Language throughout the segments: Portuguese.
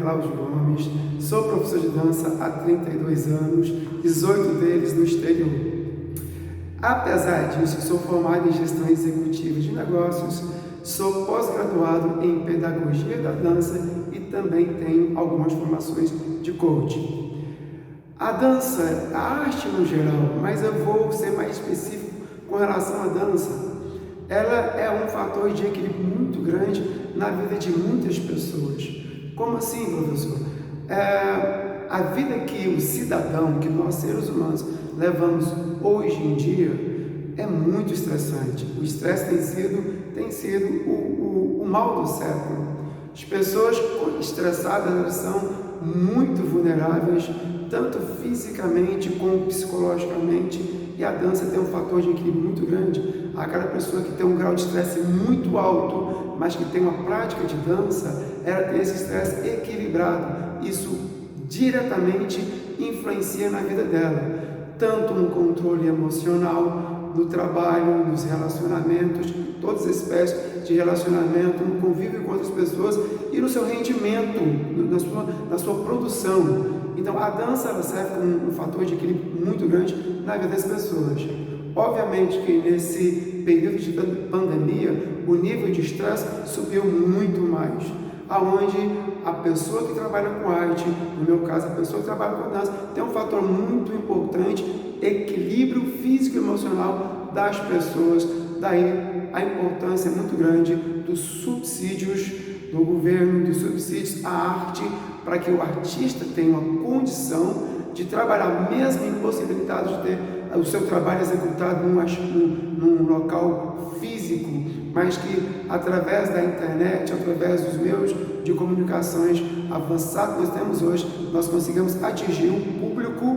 Cláudio Gomes, sou professor de dança há 32 anos, 18 deles no exterior. Apesar disso, sou formado em gestão executiva de negócios, sou pós-graduado em pedagogia da dança e também tenho algumas formações de coaching. A dança, a arte no geral, mas eu vou ser mais específico com relação à dança, ela é um fator de equilíbrio muito grande na vida de muitas pessoas. Como assim, professor? A vida que o cidadão, que nós seres humanos levamos hoje em dia é muito estressante. O estresse tem sido o mal do século. As pessoas estressadas, elas são muito vulneráveis, tanto fisicamente como psicologicamente, e a dança tem um fator de equilíbrio muito grande. Aquela pessoa que tem um grau de estresse muito alto, mas que tem uma prática de dança, ela tem esse estresse equilibrado. Isso diretamente influencia na vida dela, tanto no controle emocional, no trabalho, nos relacionamentos, todas as espécies de relacionamento, no convívio com outras pessoas e no seu rendimento, na sua produção. Então, a dança ela serve como um fator de equilíbrio muito grande na vida das pessoas. Obviamente que nesse período de pandemia, o nível de estresse subiu muito mais, aonde a pessoa que trabalha com arte, no meu caso, a pessoa que trabalha com dança, tem um fator muito importante, equilíbrio físico e emocional das pessoas. Daí a importância muito grande dos subsídios do governo, dos subsídios à arte, para que o artista tenha uma condição de trabalhar, mesmo impossibilitado de ter o seu trabalho executado num local físico, mas que através da internet, através dos meios de comunicações avançados que nós temos hoje, nós conseguimos atingir um público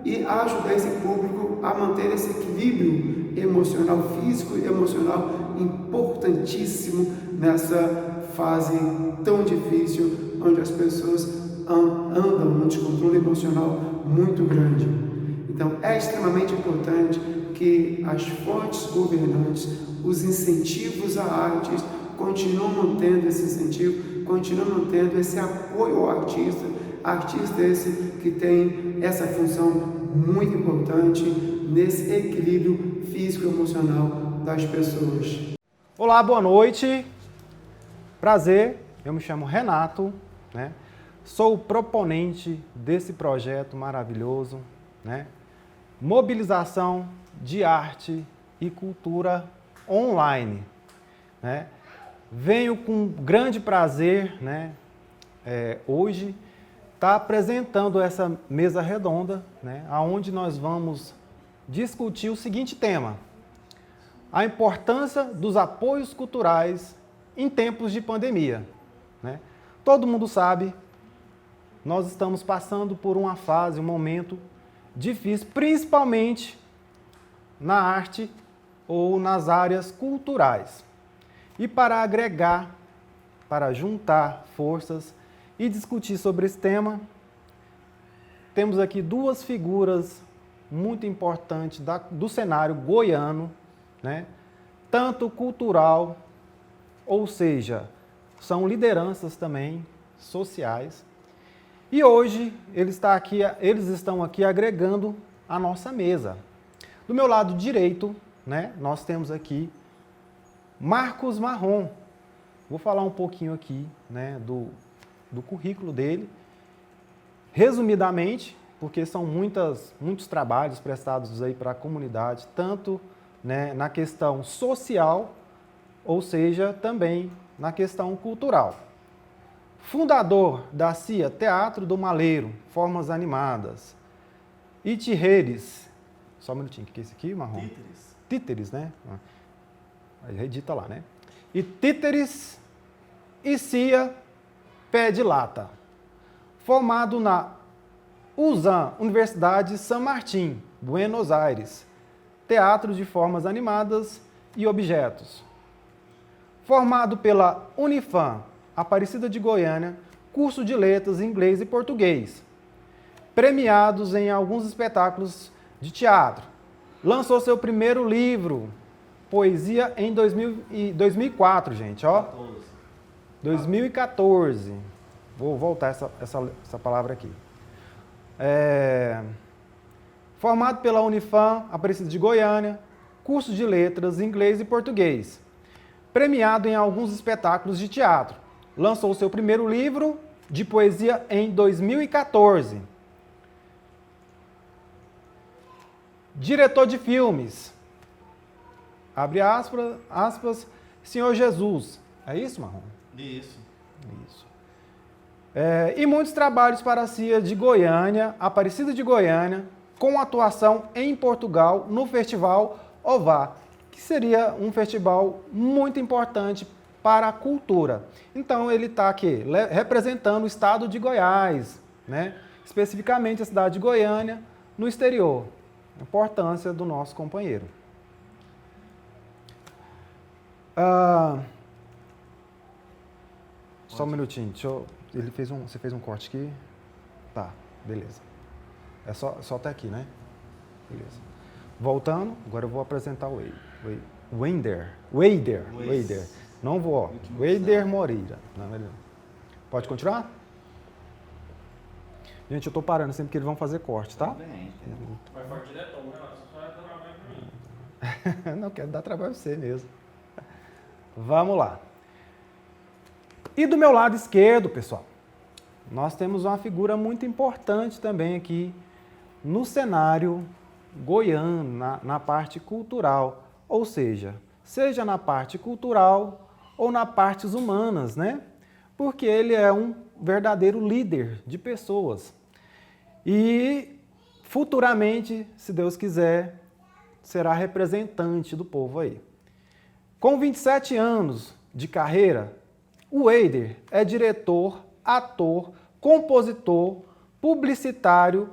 e ajudar esse público a manter esse equilíbrio emocional, físico e emocional importantíssimo nessa fase tão difícil, onde as pessoas andam num descontrole emocional muito grande. Então, é extremamente importante que as fontes governantes, os incentivos à arte, continuem mantendo esse incentivo, continuem mantendo esse apoio ao artista esse que tem essa função muito importante nesse equilíbrio físico e emocional das pessoas. Olá, boa noite. Prazer, eu me chamo Renato, né? Sou o proponente desse projeto maravilhoso, né? Mobilização de arte e cultura online, né? Venho com grande prazer, né? Hoje estar apresentando essa mesa redonda, né? Onde nós vamos discutir o seguinte tema: a importância dos apoios culturais em tempos de pandemia, né? Todo mundo sabe, nós estamos passando por uma fase, um momento difícil, principalmente na arte ou nas áreas culturais. E para agregar, para juntar forças e discutir sobre esse tema, temos aqui duas figuras muito importantes do cenário goiano, né? Tanto cultural, ou seja, são lideranças também sociais. E hoje eles estão aqui agregando a nossa mesa. Do meu lado direito, né, nós temos aqui Marcos Marrom. Vou falar um pouquinho aqui, né, do currículo dele, resumidamente, porque são muitos trabalhos prestados aí para a comunidade, tanto, né, na questão social, ou seja, também na questão cultural. Fundador da CIA Teatro do Maleiro, Formas Animadas. Itireres. Só um minutinho, o que é esse aqui, Marrom? Títeres. Títeres, né? Aí edita lá, né? E Títeres e CIA Pé de Lata. Formado na USAM, Universidade San Martín, Buenos Aires. Teatro de Formas Animadas e Objetos. Formado pela Unifam, Aparecida de Goiânia, curso de letras, inglês e português. Premiados em alguns espetáculos de teatro. Lançou seu primeiro livro, Poesia, em 2004, gente, ó. 2014. Vou voltar essa palavra aqui. Formado pela Unifam, Aparecida de Goiânia, curso de letras, inglês e português. Premiado em alguns espetáculos de teatro. Lançou seu primeiro livro de poesia em 2014. Diretor de filmes. Abre aspas, Senhor Jesus. É isso, Marrom? Isso. E muitos trabalhos para a CIA de Goiânia, Aparecida de Goiânia, com atuação em Portugal no Festival OVA, que seria um festival muito importante para a cultura. Então ele está aqui representando o estado de Goiás, né? Especificamente a cidade de Goiânia, no exterior. A importância do nosso companheiro. Só um minutinho, você fez um corte aqui? Tá, beleza. É só até aqui, né? Beleza. Voltando, agora eu vou apresentar o Wender. Não vou, ó. Wender Moreira. Pode continuar? Gente, eu tô parando sempre porque eles vão fazer corte, tá? Vai for diretor, né? Só vai dar trabalho pra mim. Não, quero dar trabalho pra você mesmo. Vamos lá. E do meu lado esquerdo, pessoal, nós temos uma figura muito importante também aqui no cenário goiano, na parte cultural. Ou seja na parte cultural ou na partes humanas, né? Porque ele é um verdadeiro líder de pessoas. E futuramente, se Deus quiser, será representante do povo aí. Com 27 anos de carreira, o Wender é diretor, ator, compositor, publicitário,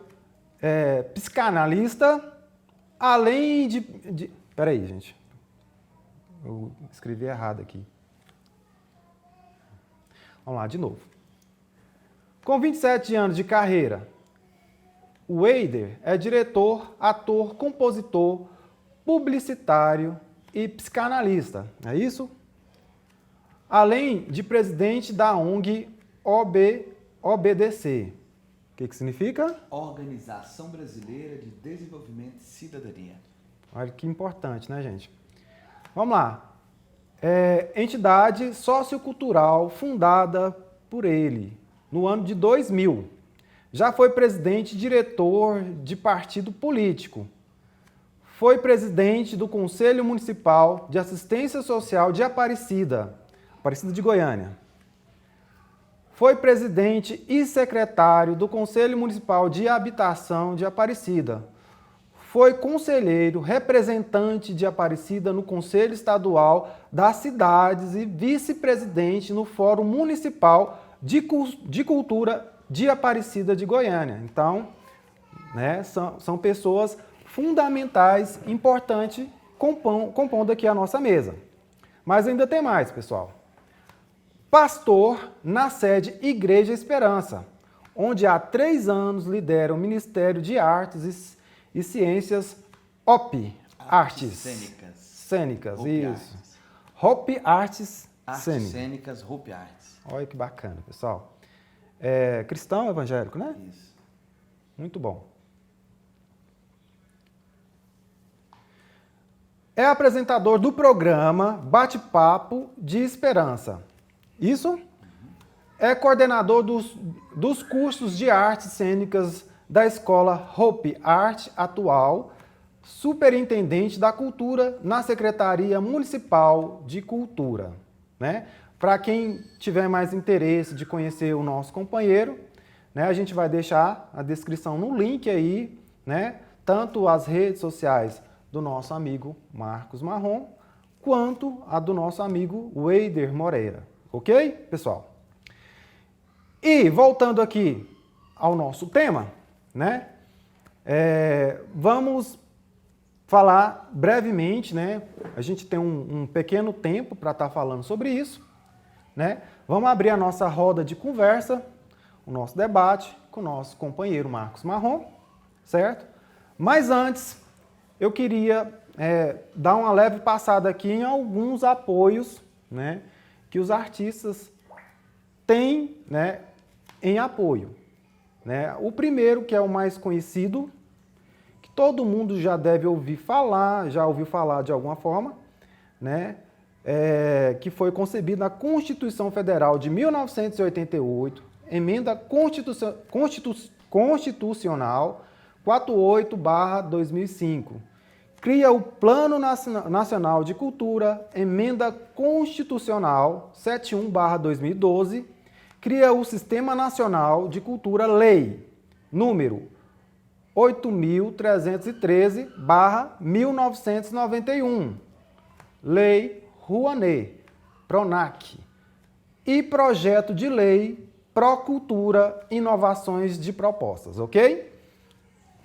psicanalista, além de... Peraí, gente. Eu escrevi errado aqui. Vamos lá, de novo. Com 27 anos de carreira, o Wender é diretor, ator, compositor, publicitário e psicanalista. É isso? Além de presidente da ONG OBDC. O que significa? Organização Brasileira de Desenvolvimento e Cidadania. Olha que importante, né, gente? Vamos lá. Entidade sociocultural fundada por ele no ano de 2000. Já foi presidente e diretor de partido político. Foi presidente do Conselho Municipal de Assistência Social de Aparecida de Goiânia. Foi presidente e secretário do Conselho Municipal de Habitação de Aparecida. Foi conselheiro representante de Aparecida no Conselho Estadual das Cidades e vice-presidente no Fórum Municipal de Cultura de Aparecida de Goiânia. Então, né, são pessoas fundamentais, importantes, compondo aqui a nossa mesa. Mas ainda tem mais, pessoal. Pastor na sede Igreja Esperança, onde há 3 anos lidera o Ministério de Artes e Ciências OP, Artes Cênicas, isso. Hope Artes Cênicas, Hope Arts. Olha que bacana, pessoal. Cristão evangélico, né? Isso. Muito bom. É apresentador do programa Bate-Papo de Esperança. Isso? É coordenador dos cursos de artes cênicas da Escola Hope Art atual, superintendente da cultura na Secretaria Municipal de Cultura. Né? Para quem tiver mais interesse de conhecer o nosso companheiro, né, a gente vai deixar a descrição no link aí, né, tanto as redes sociais do nosso amigo Marcos Marrom, quanto a do nosso amigo Wender Moreira. Ok, pessoal? E voltando aqui ao nosso tema, né? Vamos falar brevemente, né? A gente tem um pequeno tempo para estar falando sobre isso, né? Vamos abrir a nossa roda de conversa, o nosso debate com o nosso companheiro Marcos Marrom, certo? Mas antes, eu queria dar uma leve passada aqui em alguns apoios, né, que os artistas têm, né, em apoio, né? O primeiro, que é o mais conhecido, que todo mundo já deve ouvir falar, já ouviu falar de alguma forma, né? Que foi concebido na Constituição Federal de 1988, emenda constitucional 48/2005. Cria o Plano Nacional de Cultura, emenda constitucional 71/2012. Cria o Sistema Nacional de Cultura, lei número 8.313/1991. Lei Rouanet, PRONAC, e projeto de lei Procultura, inovações de propostas, ok?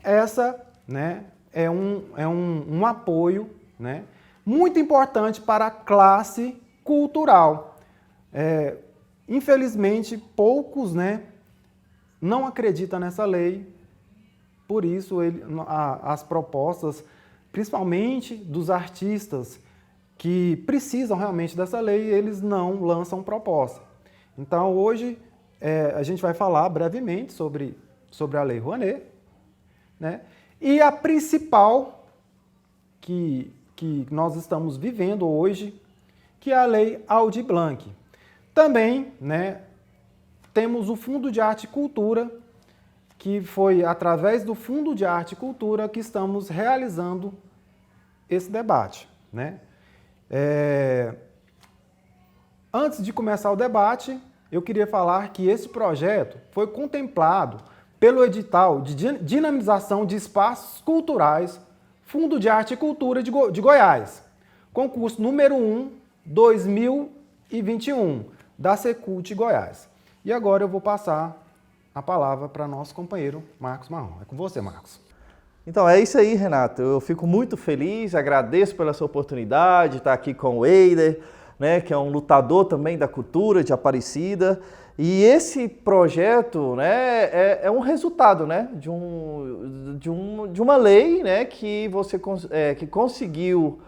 Essa, né, é um apoio, né, muito importante para a classe cultural. Infelizmente, poucos, né, não acreditam nessa lei, por isso as propostas, principalmente dos artistas, que precisam realmente dessa lei, eles não lançam proposta. Então, hoje, a gente vai falar brevemente sobre a Lei Rouanet, né? E a principal que nós estamos vivendo hoje, que é a Lei Aldir Blanc. Também, né, temos o Fundo de Arte e Cultura, que foi através do Fundo de Arte e Cultura que estamos realizando esse debate, né? Antes de começar o debate, eu queria falar que esse projeto foi contemplado pelo edital de dinamização de espaços culturais, Fundo de Arte e Cultura de Goiás, concurso número 1, 2021, da Secult Goiás. E agora eu vou passar a palavra para nosso companheiro Marcos Marrom. É com você, Marcos. Então, é isso aí, Renato. Eu fico muito feliz, agradeço pela sua oportunidade de estar aqui com o Eider, né, que é um lutador também da cultura de Aparecida. E esse projeto, né, é um resultado, né, de uma lei, né, que que conseguiu,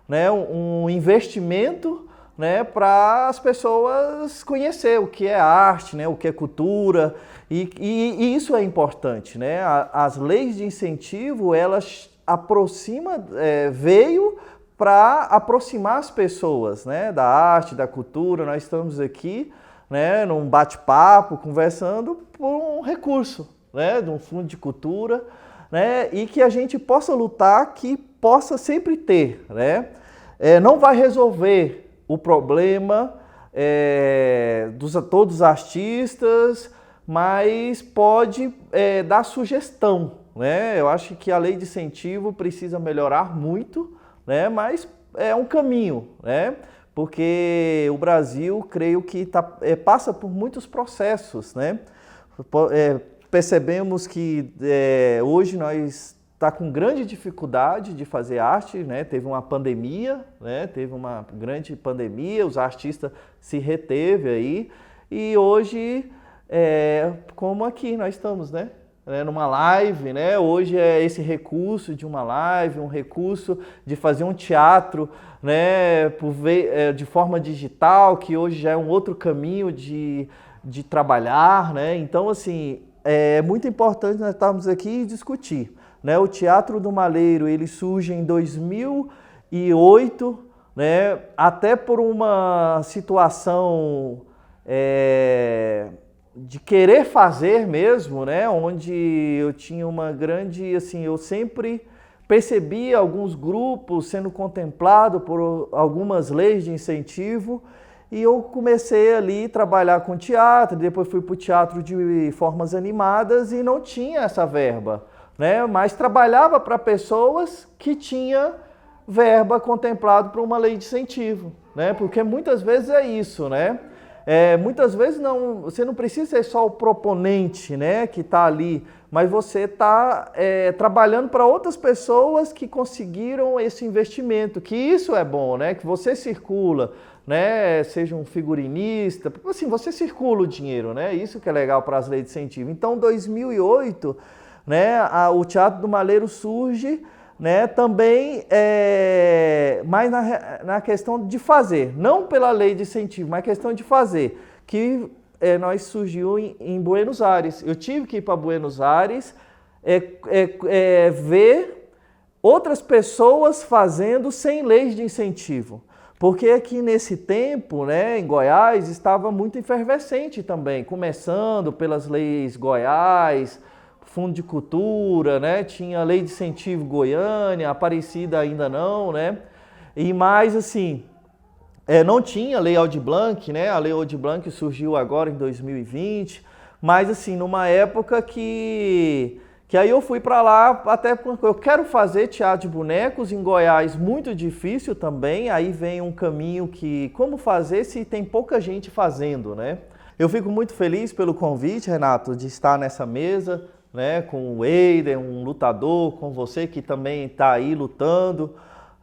né, um investimento, né, para as pessoas conhecer o que é arte, né, o que é cultura, e isso é importante, né? As leis de incentivo, elas veio para aproximar as pessoas, né, da arte, da cultura. Nós estamos aqui, né, num bate-papo, conversando por um recurso, né, de um fundo de cultura, né, e que a gente possa lutar, que possa sempre ter, né? Não vai resolver o problema todos os artistas, mas pode dar sugestão, né? Eu acho que a lei de incentivo precisa melhorar muito, né? Mas é um caminho, né? Porque o Brasil, creio que passa por muitos processos, né? Percebemos que hoje nós está com grande dificuldade de fazer arte, né? Teve uma pandemia, né? Teve uma grande pandemia, os artistas se reteve aí, e hoje, como aqui nós estamos, né? Numa live, né? Hoje é esse recurso de uma live, um recurso de fazer um teatro, né? De forma digital, que hoje já é um outro caminho de trabalhar, né? Então, assim, é muito importante nós estarmos aqui e discutir, né? O Teatro do Maleiro, ele surge em 2008, né? Até por uma situação de querer fazer mesmo, né? Onde eu tinha uma grande, assim, eu sempre percebi alguns grupos sendo contemplados por algumas leis de incentivo, e eu comecei ali a trabalhar com teatro, depois fui para o teatro de formas animadas e não tinha essa verba, né? Mas trabalhava para pessoas que tinham verba contemplada por uma lei de incentivo, né? Porque muitas vezes é isso, né? Muitas vezes você não precisa ser só o proponente, né, que está ali, mas você está trabalhando para outras pessoas que conseguiram esse investimento, que isso é bom, né? Que você circula, né? Seja um figurinista, assim, você circula o dinheiro, né? Isso que é legal para as leis de incentivo. Então, em 2008, né, o Teatro do Maleiro surge, né, também mais na questão de fazer, não pela lei de incentivo, mas questão de fazer, que nós surgiu em Buenos Aires. Eu tive que ir para Buenos Aires ver outras pessoas fazendo sem leis de incentivo. Porque aqui nesse tempo, né, em Goiás, estava muito efervescente também, começando pelas leis Goiás, Fundo de Cultura, né, tinha a Lei de Incentivo Goiânia, Aparecida ainda não, né, e mais assim, não tinha a Lei Aldir Blanc, né, a Lei Aldir Blanc surgiu agora em 2020, mas assim, numa época que aí eu fui para lá, até porque eu quero fazer teatro de bonecos em Goiás, muito difícil também, aí vem um caminho que, como fazer se tem pouca gente fazendo, né? Eu fico muito feliz pelo convite, Renato, de estar nessa mesa, né, com o Eider, um lutador, com você que também está aí lutando,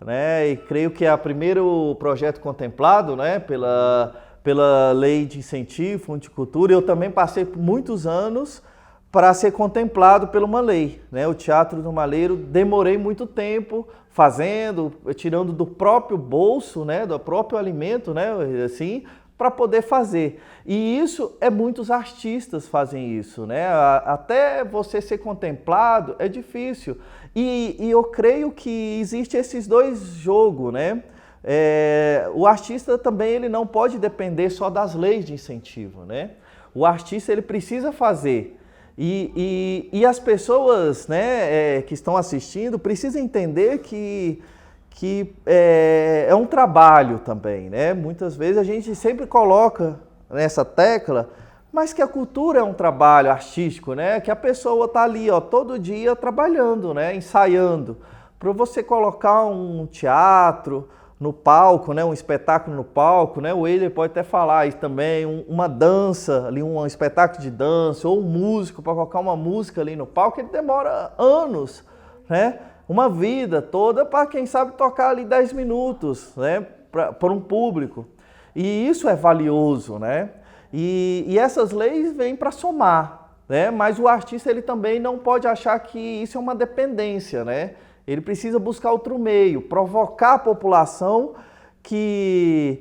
né, e creio que é o primeiro projeto contemplado, né, pela Lei de Incentivo, Fundo de Cultura. Eu também passei por muitos anos para ser contemplado por uma lei, né? O Teatro do Maleiro, demorei muito tempo fazendo, tirando do próprio bolso, né? Do próprio alimento, né? Assim, para poder fazer. E isso muitos artistas fazem isso, né? Até você ser contemplado é difícil. E eu creio que existe esses dois jogos, né? O artista também ele não pode depender só das leis de incentivo, né? O artista ele precisa fazer. E as pessoas, né, que estão assistindo precisam entender que é um trabalho também, né? Muitas vezes a gente sempre coloca nessa tecla, mas que a cultura é um trabalho artístico, né? Que a pessoa está ali, ó, todo dia trabalhando, né? Ensaiando. Para você colocar um teatro no palco, né, um espetáculo no palco, né, o Eider pode até falar isso também, uma dança, ali, um espetáculo de dança, ou um músico para colocar uma música ali no palco, ele demora anos, né, uma vida toda para quem sabe tocar ali 10 minutos, né, para um público. E isso é valioso, né, e essas leis vêm para somar, né, mas o artista ele também não pode achar que isso é uma dependência, né. Ele precisa buscar outro meio, provocar a população que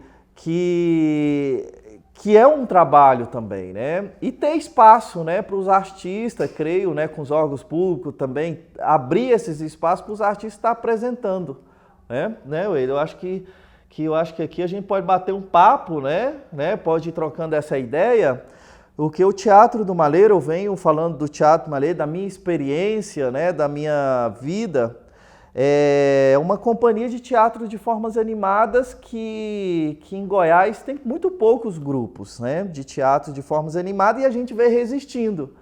é um trabalho também, né? E ter espaço, né, para os artistas, creio, né, com os órgãos públicos também, abrir esses espaços para os artistas estar apresentando, né? Eu acho que aqui a gente pode bater um papo, né? Pode ir trocando essa ideia. O que o Teatro do Maleiro, eu venho falando do Teatro do Maleiro, da minha experiência, né, da minha vida. É uma companhia de teatro de formas animadas que em Goiás tem muito poucos grupos, né, de teatro de formas animadas e a gente vem resistindo.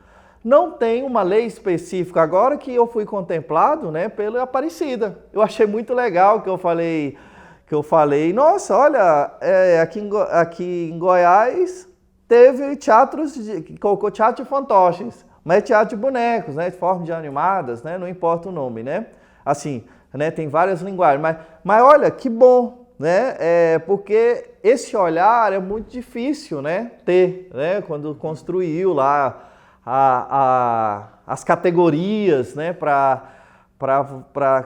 Não tem uma lei específica. Agora que eu fui contemplado, né, pela Aparecida. Eu achei muito legal que eu falei, nossa, olha, aqui em Goiás teve teatros, colocou teatro de fantoches, mas é teatro de bonecos, né, de formas de animadas, né, não importa o nome, né. Assim, né, tem várias linguagens, mas olha, que bom, né, porque esse olhar é muito difícil, né, ter, né, quando construiu lá as categorias, né, para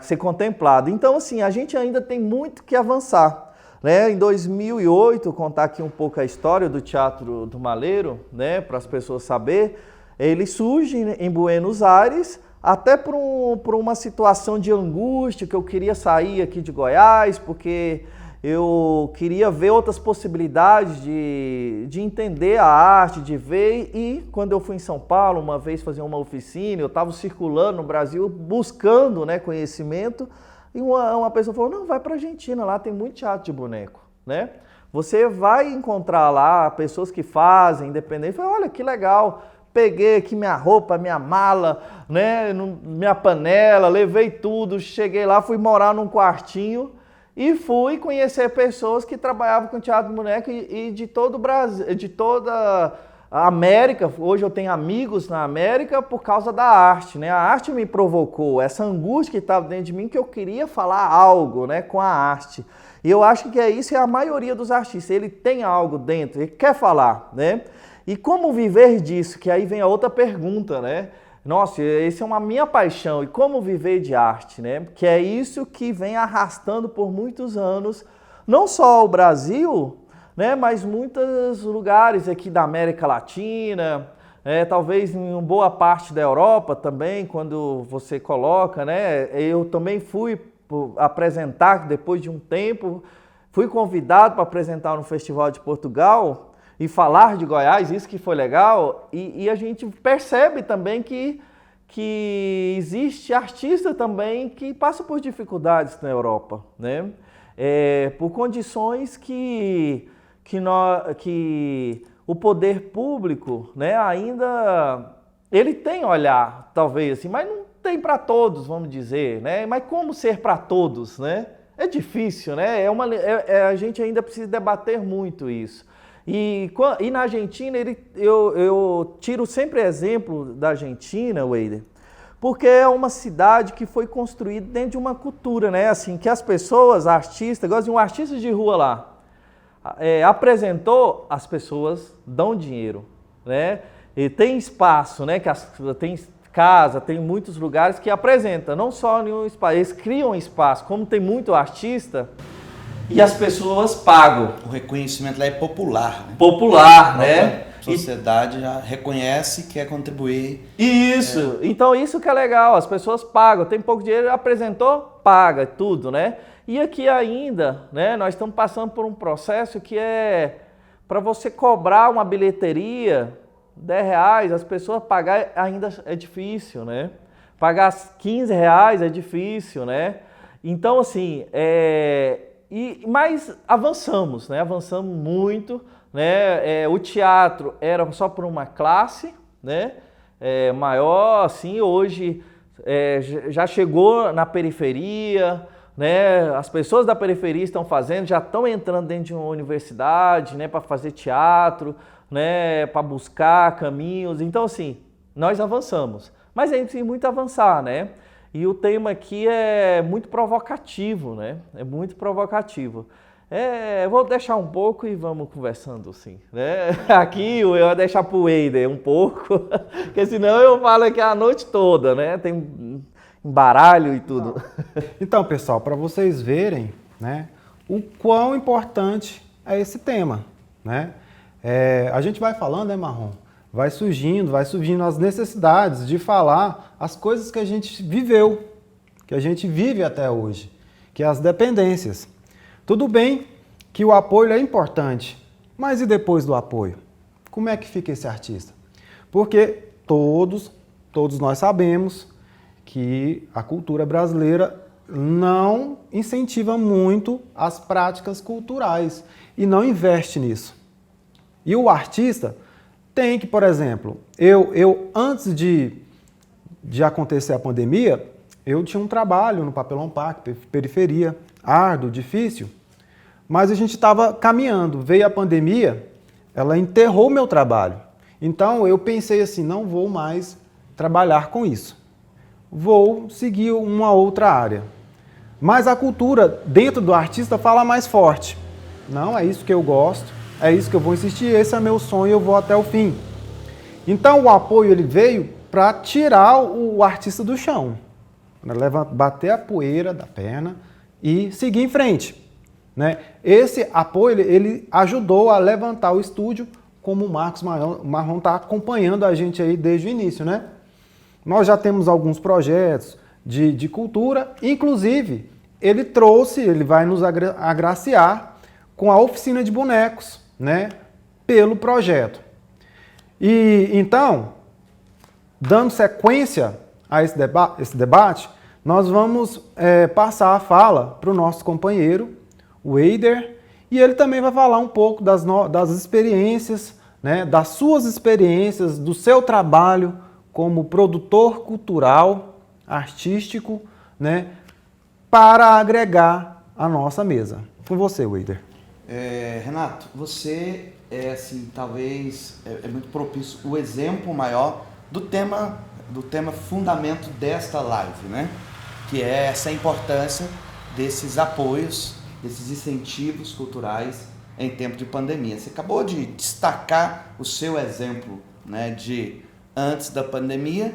ser contemplado. Então, assim, a gente ainda tem muito que avançar, né. Em 2008, contar aqui um pouco a história do Teatro do Maleiro, né, para as pessoas saberem, ele surge em Buenos Aires, até por uma situação de angústia, que eu queria sair aqui de Goiás, porque eu queria ver outras possibilidades de entender a arte, de ver. E quando eu fui em São Paulo, uma vez fazer uma oficina, eu estava circulando no Brasil, buscando, né, conhecimento, e uma pessoa falou, não, vai para a Argentina, lá tem muito teatro de boneco, né? Você vai encontrar lá pessoas que fazem, independente. Eu falei, olha, que legal. Peguei aqui minha roupa, minha mala, né, minha panela, levei tudo, cheguei lá, fui morar num quartinho e fui conhecer pessoas que trabalhavam com teatro de boneco e de todo o Brasil, de toda a América. Hoje eu tenho amigos na América por causa da arte, né? A arte me provocou, essa angústia que estava dentro de mim, que eu queria falar algo, né, com a arte. E eu acho que isso é a maioria dos artistas, ele tem algo dentro, ele quer falar, né? E como viver disso? Que aí vem a outra pergunta, né? Nossa, essa é uma minha paixão. E como viver de arte, né? Que é isso que vem arrastando por muitos anos, não só o Brasil, né? Mas muitos lugares aqui da América Latina, talvez em uma boa parte da Europa também, quando você coloca, né? Eu também fui apresentar depois de um tempo, fui convidado para apresentar no Festival de Portugal e falar de Goiás, isso que foi legal, e a gente percebe também que existe artista também que passa por dificuldades na Europa, né? Por condições que o poder público, né, ainda ele tem olhar, talvez assim, mas não tem para todos, vamos dizer, né? Mas como ser para todos, né? É difícil, né? A gente ainda precisa debater muito isso. E na Argentina, eu tiro sempre exemplo da Argentina, Wader, porque é uma cidade que foi construída dentro de uma cultura, né? Assim, que as pessoas, artistas, igual um artista de rua lá, apresentou, as pessoas dão dinheiro, né? E tem espaço, né? Tem casa, tem muitos lugares que apresentam, não só em um espaço, eles criam espaço, como tem muito artista, e as pessoas pagam. O reconhecimento lá é popular, né? Popular, né? A sociedade já reconhece e quer contribuir. Isso, então isso que é legal, as pessoas pagam, tem pouco dinheiro, apresentou, paga, tudo, né? E aqui ainda, né, nós estamos passando por um processo que é para você cobrar uma bilheteria, R$10, as pessoas pagar ainda é difícil, né? Pagar R$15 é difícil, né? Então, assim, mas avançamos, né? Avançamos muito, né? O teatro era só por uma classe, né? Maior, assim, hoje já chegou na periferia, né? As pessoas da periferia estão fazendo, já estão entrando dentro de uma universidade, né? Para fazer teatro, né? Para buscar caminhos. Então, assim, nós avançamos, mas ainda tem muito a avançar, né? E o tema aqui é muito provocativo, né? É muito provocativo. Vou deixar um pouco e vamos conversando, assim, né? Aqui eu vou deixar para o Wader um pouco, porque senão eu falo aqui a noite toda, né? Tem baralho e tudo. Então, pessoal, para vocês verem, né, o quão importante é esse tema, né? A gente vai falando, né, Marrom? Vai surgindo as necessidades de falar as coisas que a gente viveu, que a gente vive até hoje, que é as dependências. Tudo bem que o apoio é importante, mas e depois do apoio? Como é que fica esse artista? Porque todos nós sabemos que a cultura brasileira não incentiva muito as práticas culturais e não investe nisso. E o artista tem que, por exemplo, eu antes de acontecer a pandemia, eu tinha um trabalho no Papelão Parque, periferia, árduo, difícil, mas a gente estava caminhando. Veio a pandemia, ela enterrou meu trabalho. Então eu pensei assim, não vou mais trabalhar com isso. Vou seguir uma outra área. Mas a cultura dentro do artista fala mais forte. Não, é isso que eu gosto, é isso que eu vou insistir, esse é meu sonho, eu vou até o fim. Então o apoio ele veio para tirar o artista do chão, bater a poeira da perna e seguir em frente, né? Esse apoio ele ajudou a levantar o estúdio, como o Marcos Marrom está acompanhando a gente aí desde o início, né? Nós já temos alguns projetos de cultura, inclusive ele vai nos agraciar com a oficina de bonecos, né? Pelo projeto. E então, dando sequência a esse debate, nós vamos passar a fala para o nosso companheiro, o Wader, e ele também vai falar um pouco das experiências, né, das suas experiências, do seu trabalho como produtor cultural, artístico, né, para agregar a nossa mesa. Com você, Wader. Renato, você assim, talvez é muito propício o exemplo maior do tema fundamento desta live, né? Que é essa importância desses apoios, desses incentivos culturais em tempo de pandemia. Você acabou de destacar o seu exemplo, né, de antes da pandemia,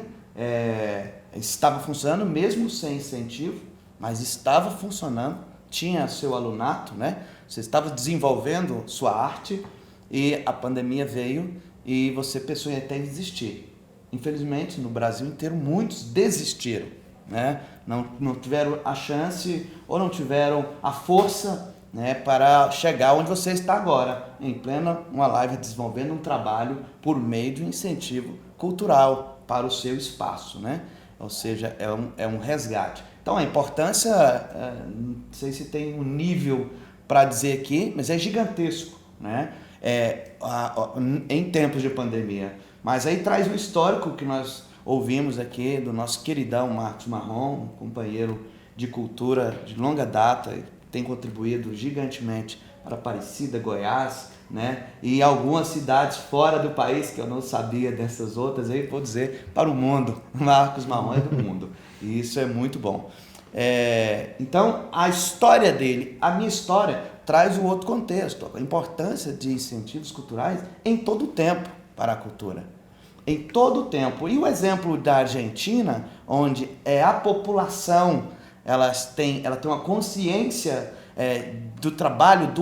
estava funcionando mesmo sem incentivo, mas estava funcionando, tinha seu alunato, né? Você estava desenvolvendo sua arte e a pandemia veio e você pensou em até desistir. Infelizmente, no Brasil inteiro, muitos desistiram, né? Não tiveram a chance ou não tiveram a força, né, para chegar onde você está agora, em plena uma live desenvolvendo um trabalho por meio de um incentivo cultural para o seu espaço, né? Ou seja, é um resgate. Então a importância, não sei se tem um nível para dizer aqui, mas é gigantesco, né? Em tempos de pandemia. Mas aí traz um histórico que nós ouvimos aqui do nosso queridão Marcos Marrom, um companheiro de cultura de longa data, tem contribuído gigantemente para Aparecida, Goiás, né? E algumas cidades fora do país, que eu não sabia dessas outras, aí vou dizer, para o mundo. Marcos Marrom é do mundo. E isso é muito bom. Então, a história dele, a minha história, traz um outro contexto. A importância de incentivos culturais em todo o tempo para a cultura. Em todo o tempo. E o exemplo da Argentina, onde a população ela tem uma consciência do trabalho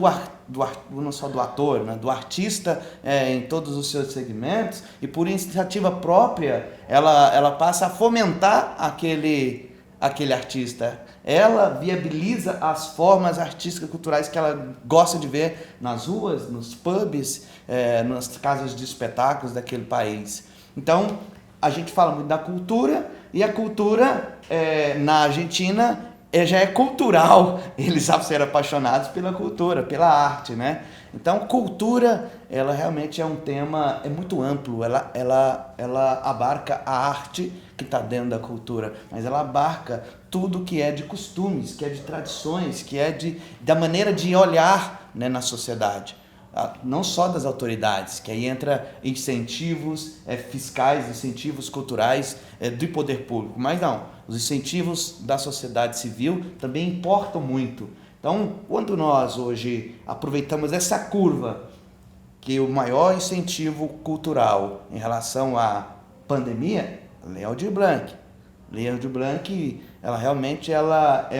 não só do ator, né, do artista em todos os seus segmentos, e por iniciativa própria ela passa a fomentar aquele artista. Ela viabiliza as formas artísticas e culturais que ela gosta de ver nas ruas, nos pubs, nas casas de espetáculos daquele país. Então, a gente fala muito da cultura, e a cultura na Argentina já é cultural, eles sabem ser apaixonados pela cultura, pela arte, né? Então, cultura, ela realmente é um tema muito amplo, ela abarca a arte que está dentro da cultura, mas ela abarca tudo que é de costumes, que é de tradições, que é da maneira de olhar, né, na sociedade. Não só das autoridades, que aí entra incentivos fiscais, incentivos culturais do poder público, mas não, os incentivos da sociedade civil também importam muito. Então, quando nós hoje aproveitamos essa curva, que o maior incentivo cultural em relação à pandemia, Lei Aldir Blanc. Lei Aldir Blanc, ela realmente é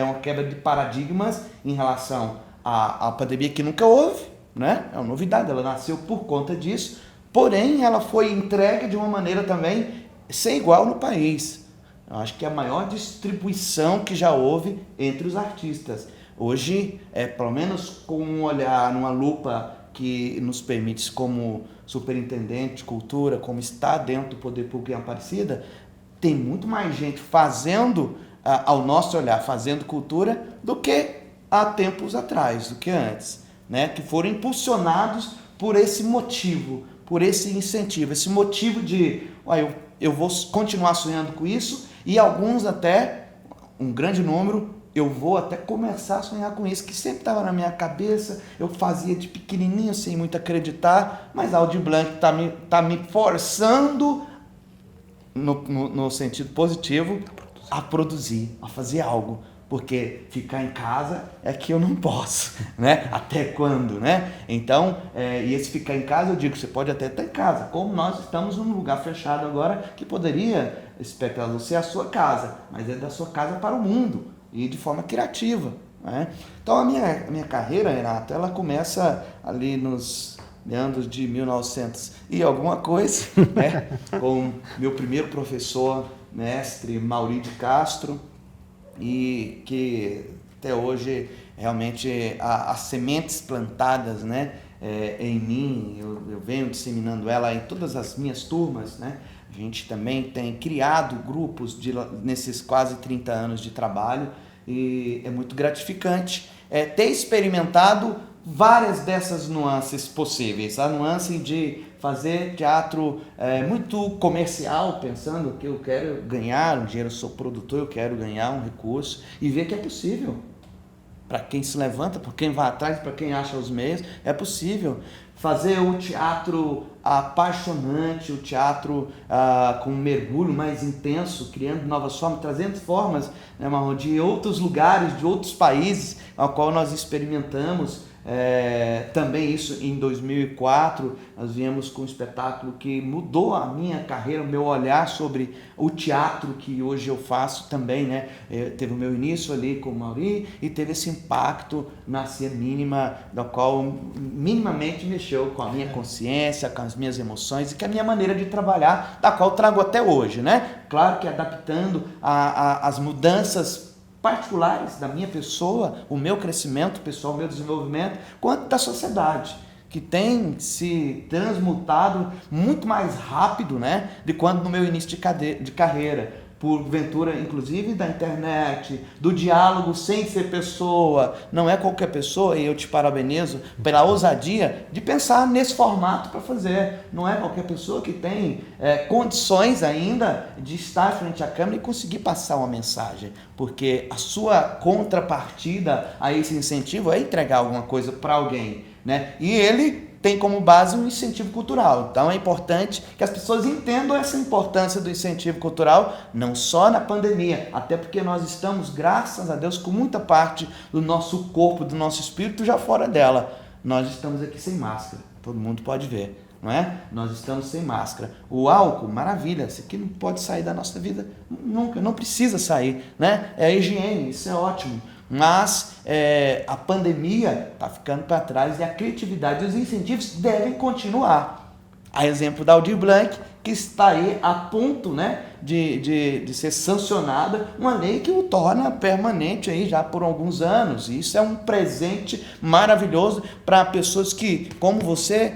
uma quebra de paradigmas em relação à pandemia que nunca houve, né? É uma novidade, ela nasceu por conta disso, porém ela foi entregue de uma maneira também sem igual no país. Eu acho que é a maior distribuição que já houve entre os artistas. Hoje, pelo menos com um olhar, numa lupa que nos permite, como superintendente de cultura, como está dentro do poder público em Aparecida, tem muito mais gente fazendo, ao nosso olhar, fazendo cultura do que há tempos atrás, do que antes. Né, que foram impulsionados por esse motivo, por esse incentivo, esse motivo de eu vou continuar sonhando com isso, e alguns até, um grande número, eu vou até começar a sonhar com isso, que sempre estava na minha cabeça, eu fazia de pequenininho sem muito acreditar, mas a Aldir Blanc tá me forçando, no sentido positivo, a produzir, a fazer algo. Porque ficar em casa é que eu não posso, né? Até quando, né? Então, e esse ficar em casa, eu digo, você pode até estar em casa, como nós estamos num lugar fechado agora, que poderia, espectador, ser a sua casa, mas é da sua casa para o mundo, e de forma criativa, né? Então, a minha carreira, Renato, ela começa ali nos meandros de 1900 e alguma coisa, né? Com meu primeiro professor, mestre Mauri de Castro, e que até hoje realmente as sementes plantadas, né, em mim, eu venho disseminando ela em todas as minhas turmas, né? A gente também tem criado grupos nesses quase 30 anos de trabalho, e é muito gratificante ter experimentado várias dessas nuances possíveis. A nuance de fazer teatro muito comercial, pensando que eu quero ganhar um dinheiro, eu sou produtor, eu quero ganhar um recurso, e ver que é possível. Para quem se levanta, para quem vai atrás, para quem acha os meios, é possível. Fazer o teatro apaixonante, o teatro com um mergulho mais intenso, criando novas formas, trazendo formas, né, de outros lugares, de outros países. ao qual nós experimentamos também isso em 2004. Nós viemos com um espetáculo que mudou a minha carreira, o meu olhar sobre o teatro que hoje eu faço também, né? Teve o meu início ali com o Mauri e teve esse impacto na Cia Mínima, da qual minimamente mexeu com a minha consciência, com as minhas emoções e com a minha maneira de trabalhar, da qual trago até hoje, né? Claro que adaptando as mudanças particulares da minha pessoa, o meu crescimento pessoal, o meu desenvolvimento, quanto da sociedade, que tem se transmutado muito mais rápido, né, de quando no meu início de carreira, por ventura, inclusive, da internet, do diálogo sem ser pessoa, não é qualquer pessoa, e eu te parabenizo pela ousadia de pensar nesse formato para fazer. Não é qualquer pessoa que tem condições ainda de estar frente à câmera e conseguir passar uma mensagem, porque a sua contrapartida a esse incentivo é entregar alguma coisa para alguém, né? E ele tem como base um incentivo cultural. Então é importante que as pessoas entendam essa importância do incentivo cultural, não só na pandemia, até porque nós estamos, graças a Deus, com muita parte do nosso corpo, do nosso espírito já fora dela. Nós estamos aqui sem máscara, todo mundo pode ver, não é? Nós estamos sem máscara. O álcool, maravilha, isso aqui não pode sair da nossa vida nunca, não precisa sair, né? É a higiene, isso é ótimo. Mas a pandemia está ficando para trás e a criatividade e os incentivos devem continuar. A exemplo da Aldir Blanc, que está aí a ponto, né, de ser sancionada, uma lei que o torna permanente aí já por alguns anos. E isso é um presente maravilhoso para pessoas que, como você,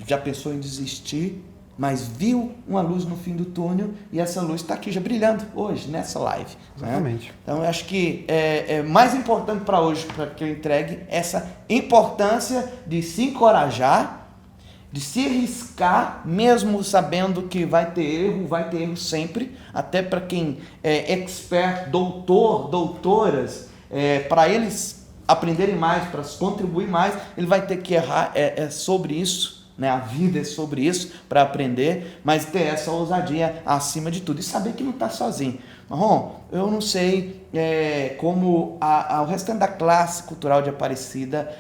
já pensou em desistir, mas viu uma luz no fim do túnel e essa luz está aqui já brilhando hoje, nessa live. Exatamente. Né? Então eu acho que é mais importante para hoje, para que eu entregue essa importância de se encorajar, de se arriscar, mesmo sabendo que vai ter erro sempre, até para quem é expert, doutoras, para eles aprenderem mais, para contribuir mais, ele vai ter que errar, é sobre isso. Né? A vida é sobre isso, para aprender, mas ter essa ousadia acima de tudo e saber que não está sozinho. Marrom, eu não sei como o restante da classe cultural de Aparecida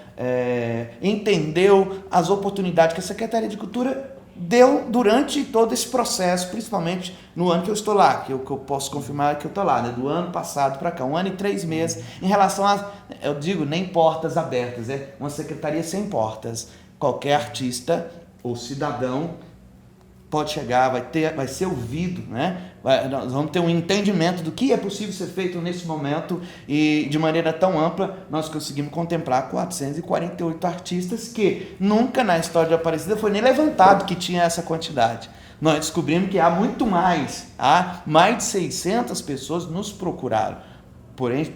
entendeu as oportunidades que a Secretaria de Cultura deu durante todo esse processo, principalmente no ano que eu estou lá, que eu posso confirmar que eu estou lá, né? Do ano passado para cá, 1 ano e 3 meses, em relação eu digo, nem portas abertas, é uma secretaria sem portas. Qualquer artista ou cidadão pode chegar, vai ser ouvido, né? Nós vamos ter um entendimento do que é possível ser feito nesse momento e de maneira tão ampla nós conseguimos contemplar 448 artistas que nunca na história de Aparecida foi nem levantado que tinha essa quantidade. Nós descobrimos que há muito mais, há mais de 600 pessoas nos procuraram, porém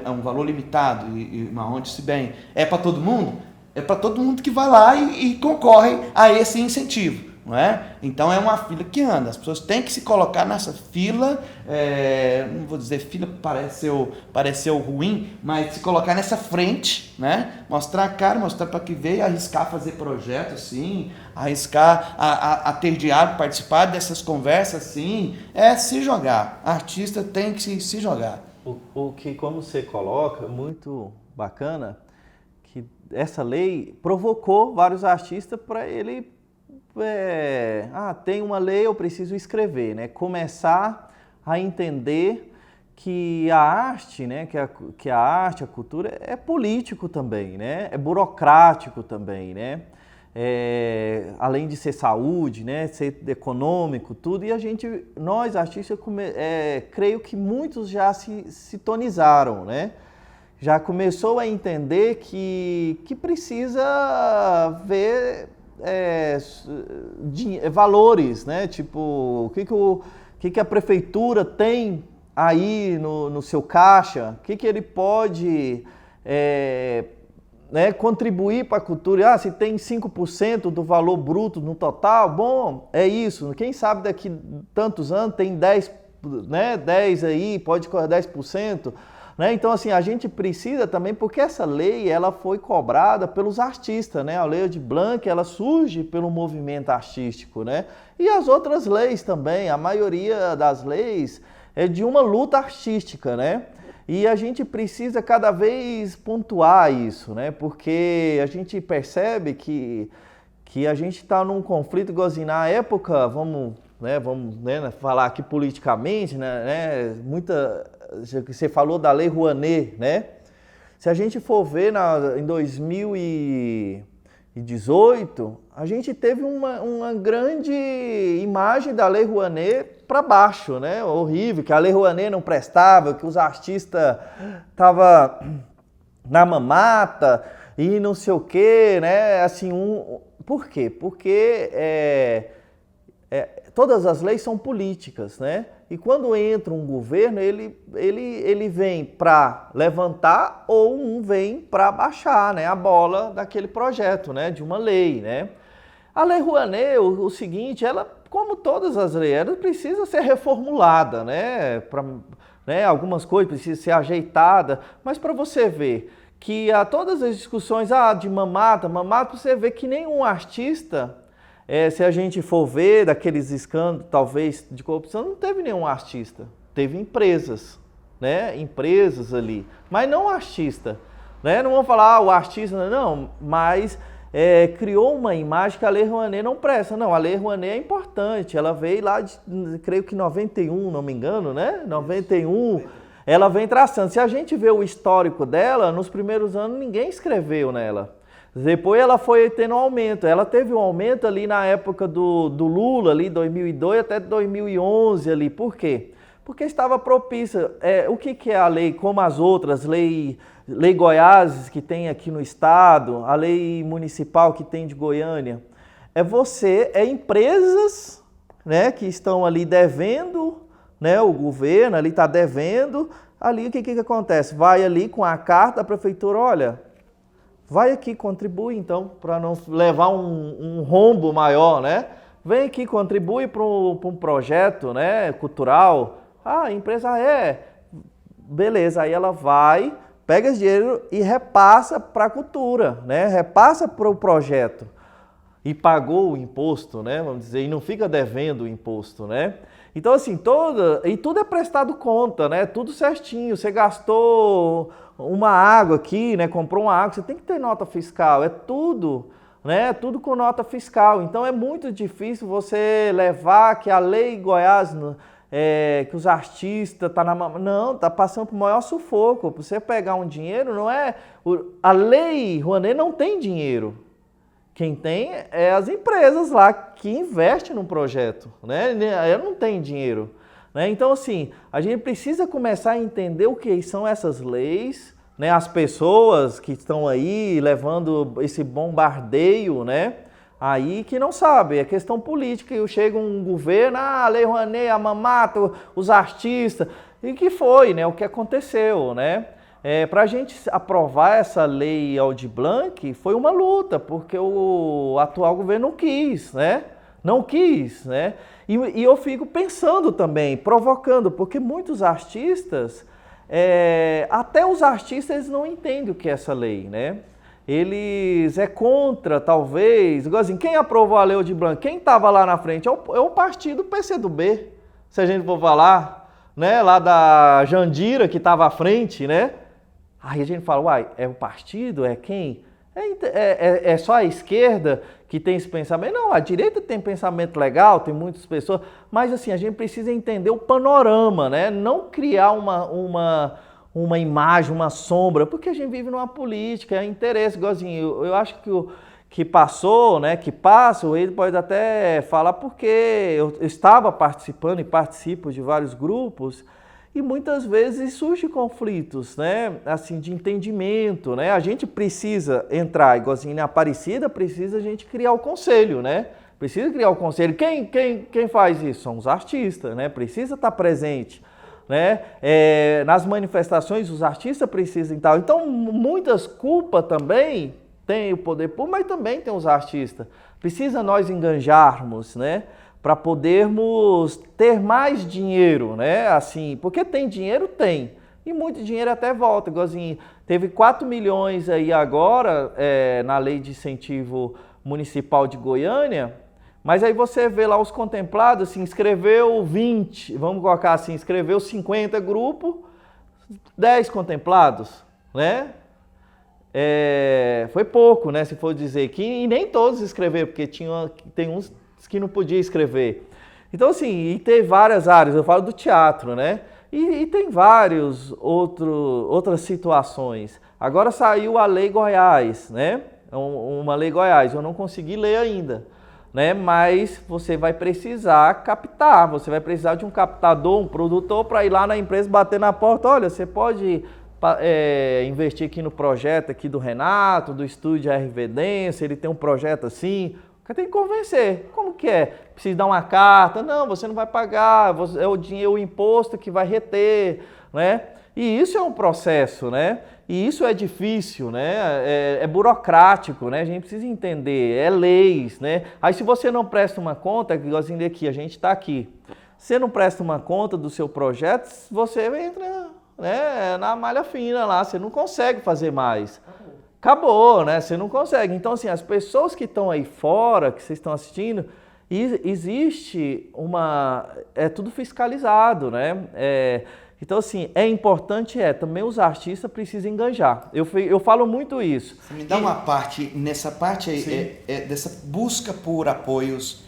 é um valor limitado e Marrom disse bem, é para todo mundo? É para todo mundo que vai lá e concorre a esse incentivo, não é? Então é uma fila que anda, as pessoas têm que se colocar nessa fila, não vou dizer fila, pareceu ruim, mas se colocar nessa frente, né? Mostrar a cara, mostrar para que veio, arriscar fazer projeto, sim, arriscar a ter diálogo, participar dessas conversas, sim, se jogar, artista tem que se jogar. O que, como você coloca, muito bacana, que essa lei provocou vários artistas para ele, tem uma lei, eu preciso escrever, né? Começar a entender que a arte, né? Que a arte, a cultura é político também, né? É burocrático também, né? Além de ser saúde, né? Ser econômico, tudo, e nós artistas, creio que muitos já se sintonizaram, né? Já começou a entender que precisa ver valores, né? Tipo, o que a prefeitura tem aí no seu caixa, o que ele pode contribuir para a cultura. Se tem 5% do valor bruto no total, bom, é isso. Quem sabe daqui tantos anos tem 10, né? 10 aí, pode correr 10%. Né? Então, assim, a gente precisa também, porque essa lei ela foi cobrada pelos artistas, né? A lei de Blanc, ela surge pelo movimento artístico, né? E as outras leis também, a maioria das leis é de uma luta artística, né? E a gente precisa cada vez pontuar isso, né? Porque a gente percebe que a gente está num conflito, igualzinho na época, vamos falar aqui politicamente, né? Você falou da Lei Rouanet, né? Se a gente for ver em 2018, a gente teve uma grande imagem da Lei Rouanet para baixo, né? Horrível, que a Lei Rouanet não prestava, que os artistas estavam na mamata e não sei o quê, né? Assim, por quê? Porque todas as leis são políticas, né? E quando entra um governo, ele vem para levantar ou vem para baixar, né, a bola daquele projeto, né, de uma lei, né? A Lei Rouanet, o seguinte, ela, como todas as leis, ela precisa ser reformulada, né? Algumas coisas precisam ser ajeitadas, mas para você ver que todas as discussões de mamata, você vê que nenhum artista... se a gente for ver daqueles escândalos, talvez, de corrupção, não teve nenhum artista. Teve empresas, né? Empresas ali, mas não artista. Né? Não vamos falar o artista, não, mas criou uma imagem que a Lei Rouanet não presta. Não, a Lei Rouanet é importante. Ela veio lá de, creio que 91, não me engano, né? 91, ela vem traçando. Se a gente vê o histórico dela, nos primeiros anos ninguém escreveu nela. Depois ela foi tendo um aumento. Ela teve um aumento ali na época do Lula, ali 2002 até 2011 ali. Por quê? Porque estava propícia. O que é a lei? Como as outras, lei Goiás que tem aqui no estado, a lei municipal que tem de Goiânia. Empresas, né, que estão ali devendo, né, o governo ali está devendo. Ali o que acontece? Vai ali com a carta da prefeitura, olha... Vai aqui, contribui então, para não levar um rombo maior, né? Vem aqui, contribui para um projeto, né, cultural. A empresa beleza, aí ela vai, pega esse dinheiro e repassa para a cultura, né? Repassa para o projeto. E pagou o imposto, né? Vamos dizer, e não fica devendo o imposto, né? Então, assim, tudo é prestado conta, né? Tudo certinho. Você gastou uma água aqui, né? Comprou uma água, você tem que ter nota fiscal. É tudo, né? Tudo com nota fiscal. Então, é muito difícil você levar que a lei Goiás, que os artistas não, tá passando por maior sufoco. Para você pegar um dinheiro, não é... A Lei Rouanet não tem dinheiro. Quem tem é as empresas lá que investem no projeto, né? Ela não tem dinheiro, né? Então, assim, a gente precisa começar a entender o que são essas leis, né? As pessoas que estão aí levando esse bombardeio, né? Aí que não sabe, é questão política. E chega um governo, a Lei Rouanet, a mamata, os artistas, e que foi, né? O que aconteceu, né? Para a gente aprovar essa lei Aldir Blanc foi uma luta, porque o atual governo não quis, né? Não quis, né? E eu fico pensando também, provocando, porque muitos artistas, até os artistas eles não entendem o que é essa lei, né? Eles contra, talvez, igual assim, quem aprovou a lei Aldir Blanc? Quem estava lá na frente? É o partido PCdoB, se a gente for falar, né? Lá da Jandira, que estava à frente, né? Aí a gente fala, uai, é o partido? É quem? É só a esquerda que tem esse pensamento? Não, a direita tem pensamento legal, tem muitas pessoas, mas assim, a gente precisa entender o panorama, né? Não criar uma imagem, uma sombra, porque a gente vive numa política, é interesse, igualzinho. Eu acho que passou, né? Que passa, ele pode até falar porque eu estava participando e participo de vários grupos. E muitas vezes surgem conflitos, né? Assim, de entendimento, né? A gente precisa entrar, igualzinho na Aparecida, precisa a gente criar o conselho, né? Precisa criar o conselho. Quem faz isso? São os artistas, né? Precisa estar presente, né? Nas manifestações, os artistas precisam estar. Então, muitas culpas também tem o poder público, mas também tem os artistas. Precisa nós enganjarmos, né? Para podermos ter mais dinheiro, né? Assim, porque tem dinheiro, tem. E muito dinheiro até volta. Igualzinho, teve 4 milhões aí agora na Lei de Incentivo Municipal de Goiânia, mas aí você vê lá os contemplados, assim, inscreveu 20, vamos colocar assim, inscreveu 50 grupos, 10 contemplados, né? Foi pouco, né? Se for dizer que e nem todos escreveram, porque tem uns que não podia escrever. Então, assim, e tem várias áreas, eu falo do teatro, né? E tem outras situações. Agora saiu a Lei Goiás, né? Uma Lei Goiás, eu não consegui ler ainda, né? Mas você vai precisar captar, você vai precisar de um captador, um produtor para ir lá na empresa bater na porta, olha, você pode investir aqui no projeto aqui do Renato, do estúdio Arvedência, ele tem um projeto assim. Você tem que convencer. Como que é? Precisa dar uma carta? Não, você não vai pagar, é o dinheiro, o imposto que vai reter, né? E isso é um processo, né? E isso é difícil, né? É burocrático, né? A gente precisa entender, é leis, né? Aí se você não presta uma conta, igualzinho daqui, a gente está aqui. Você não presta uma conta do seu projeto, você entra, né, na malha fina lá, você não consegue fazer mais. Acabou, né? Você não consegue. Então, assim, as pessoas que estão aí fora, que vocês estão assistindo, existe uma... É tudo fiscalizado, né? Então, assim, é importante, também os artistas precisam enganjar. Eu falo muito isso. Você me dá uma parte, nessa parte aí, dessa busca por apoios,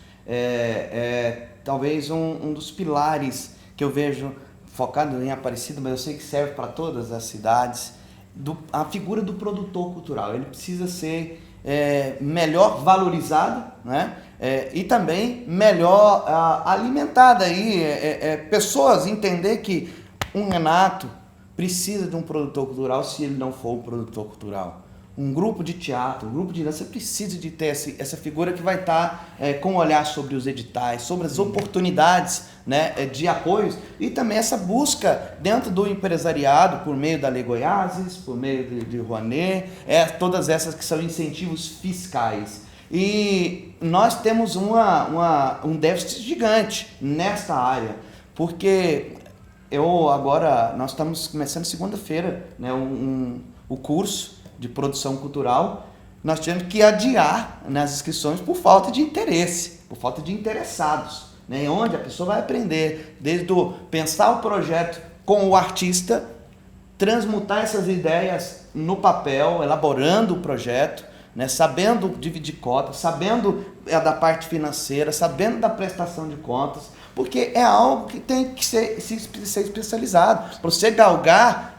talvez um dos pilares que eu vejo focado em Aparecida, mas eu sei que serve para todas as cidades, a figura do produtor cultural. Ele precisa ser melhor valorizado, né? E também melhor alimentado aí, pessoas entender que um Renato precisa de um produtor cultural se ele não for um produtor cultural. Um grupo de teatro, um grupo de dança precisa de ter essa figura que vai estar com um olhar sobre os editais, sobre as oportunidades, né, de apoios e também essa busca dentro do empresariado por meio da Lei Goiás, por meio de Rouanet, todas essas que são incentivos fiscais. E nós temos um déficit gigante nesta área, porque nós estamos começando segunda-feira, né, o curso de produção cultural, nós tivemos que adiar nas inscrições por falta de interesse, por falta de interessados, né? Onde a pessoa vai aprender desde pensar o projeto com o artista, transmutar essas ideias no papel, elaborando o projeto, né? Sabendo dividir cotas, sabendo da parte financeira, sabendo da prestação de contas, porque é algo que tem que ser especializado, para você galgar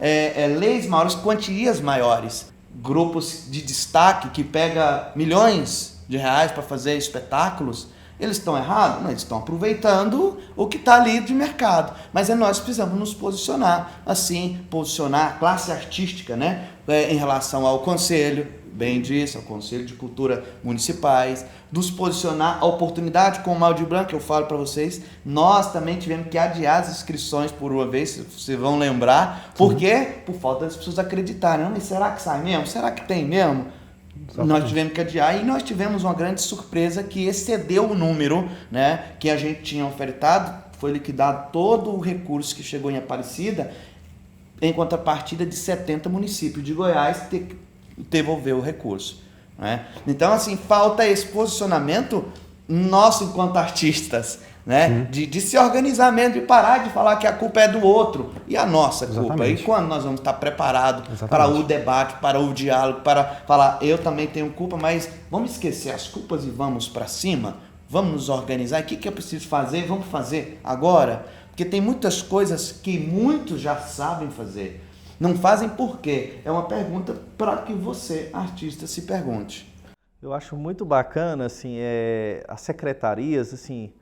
leis maiores, quantias maiores. Grupos de destaque que pega milhões de reais para fazer espetáculos, eles estão errados? Não, eles estão aproveitando o que está ali de mercado. Mas nós precisamos nos posicionar, assim, posicionar a classe artística, né, em relação ao conselho, bem disse, ao Conselho de Cultura Municipais, nos posicionar a oportunidade com o Maldir Blanc, que eu falo para vocês, nós também tivemos que adiar as inscrições por uma vez, se vocês vão lembrar, por quê? Por falta das pessoas acreditarem. Mas será que sai mesmo? Será que tem mesmo? Nós tivemos que adiar e nós tivemos uma grande surpresa que excedeu o número, né, que a gente tinha ofertado, foi liquidado todo o recurso que chegou em Aparecida, em contrapartida de 70 municípios de Goiás devolver o recurso, né? Então, assim, falta esse posicionamento nosso enquanto artistas, né? De se organizar mesmo, de parar de falar que a culpa é do outro e a nossa culpa. E quando nós vamos estar preparados para o debate, para o diálogo, para falar, eu também tenho culpa, mas vamos esquecer as culpas e vamos para cima? Vamos nos organizar? O que eu preciso fazer? Vamos fazer agora? Porque tem muitas coisas que muitos já sabem fazer. Não fazem por quê? É uma pergunta para que você, artista, se pergunte. Eu acho muito bacana, assim, as secretarias, assim,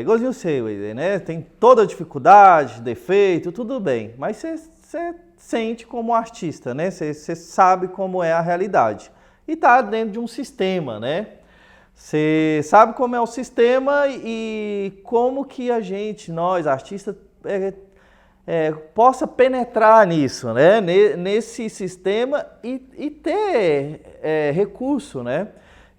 igualzinho eu sei, né? Tem toda a dificuldade, defeito, tudo bem, mas você sente como artista, né? Você sabe como é a realidade e está dentro de um sistema, né? Você sabe como é o sistema e como que nós, artistas, possa penetrar nisso, né? Nesse sistema e ter recurso, né?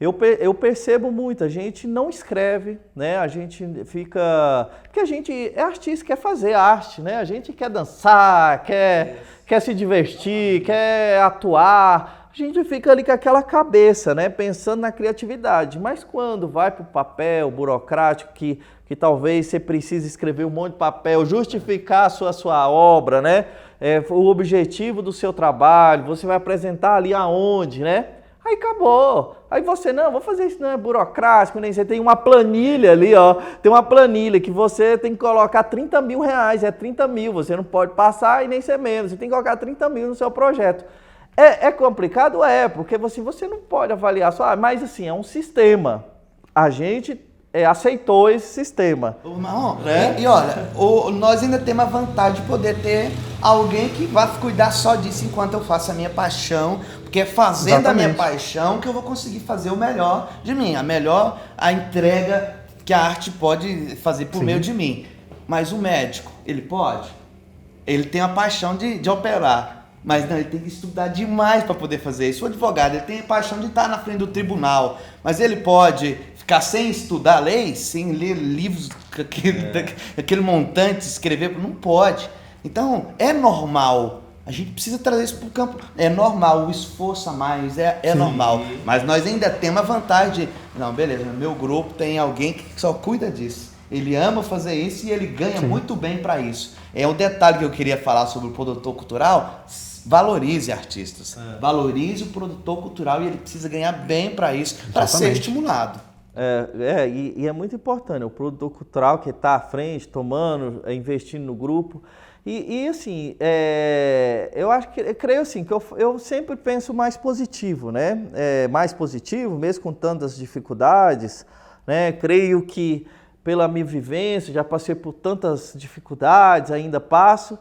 Eu percebo muito, a gente não escreve, né? A gente fica... Porque a gente é artista, quer fazer arte, né? A gente quer dançar, quer se divertir, quer atuar. A gente fica ali com aquela cabeça, né? Pensando na criatividade. Mas quando vai para o papel burocrático, que que talvez você precise escrever um monte de papel, justificar a sua obra, né? O objetivo do seu trabalho, você vai apresentar ali aonde, né? Aí acabou. Aí você, não, vou fazer isso, não é burocrático, nem você tem uma planilha ali, ó. Tem uma planilha que você tem que colocar 30 mil reais, é 30 mil, você não pode passar e nem ser menos, você tem que colocar 30 mil no seu projeto. É complicado? É, porque você não pode avaliar só, mas assim, é um sistema. A gente aceitou esse sistema. Né? E olha, nós ainda temos a vantagem de poder ter alguém que vai cuidar só disso enquanto eu faço a minha paixão, porque é fazendo a minha paixão que eu vou conseguir fazer o melhor de mim, a entrega que a arte pode fazer por meio de mim. Mas o médico, ele pode? Ele tem a paixão de operar. Mas não, ele tem que estudar demais para poder fazer isso. O advogado, ele tem a paixão de estar na frente do tribunal, mas ele pode ficar sem estudar leis, sem ler livros, aquele montante, escrever, não pode. Então, é normal. A gente precisa trazer isso para o campo. É normal, o esforço a mais, é normal. Mas nós ainda temos a vantagem de, não, beleza, no meu grupo tem alguém que só cuida disso. Ele ama fazer isso e ele ganha muito bem para isso. É um detalhe que eu queria falar sobre o produtor cultural. Valorize artistas, valorize o produtor cultural e ele precisa ganhar bem para isso, para ser estimulado. E é muito importante, o produtor cultural que está à frente, investindo no grupo. E assim, eu creio assim, que eu sempre penso mais positivo, né? Mais positivo, mesmo com tantas dificuldades, né? Creio que pela minha vivência, já passei por tantas dificuldades, ainda passo.